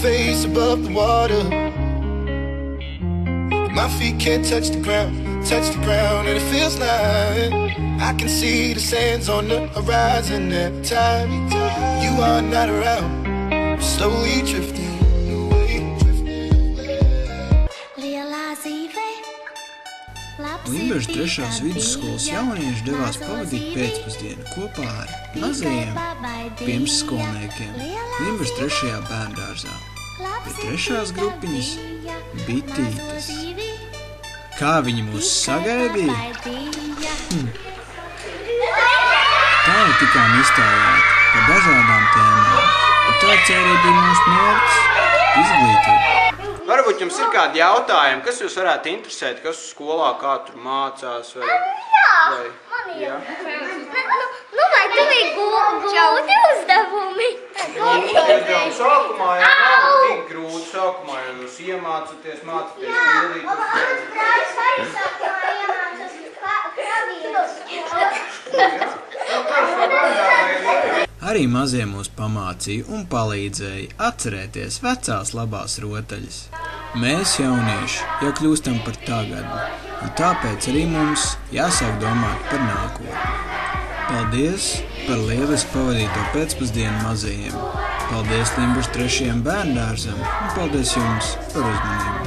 face above the water. My feet can't touch the ground, and it feels like I can see the sands on the horizon every time you are not around. I'm slowly drifting away. Limbežu 3. vidusskolas jaunieši devās pavadīt pēcpusdienu kopā ar mazajiem pirmsskolniekiem Limbežu 3. bērndārzā. Pie 3. grupiņas bitītes. Kā viņi mūs sagaidīja? Tā jau tikām iztaujāti par dažādām tēmām, un tāds arī bija mūsu mērķis – izglītība. Varbūt jums ir kādi jautājumi, kas jūs varētu interesēt, kas skolā kā tur mācās vai... Jā, vai tu bija grūti uzdevumi? Uzdevumi sākumā jau nav tik grūti, sākumā jau jūs iemācaties pildīt. Arī mazie mūs pamācīja un palīdzēja atcerēties vecās labās rotaļas. Mēs, jaunieši, jau kļūstam par tagadni, un tāpēc arī mums jāsāk domāt par nākotni. Paldies par lieliski pavadīto pēcpusdienu mazajiem. Paldies Limbežu 3. bērndārzam un paldies jums par uzmanību.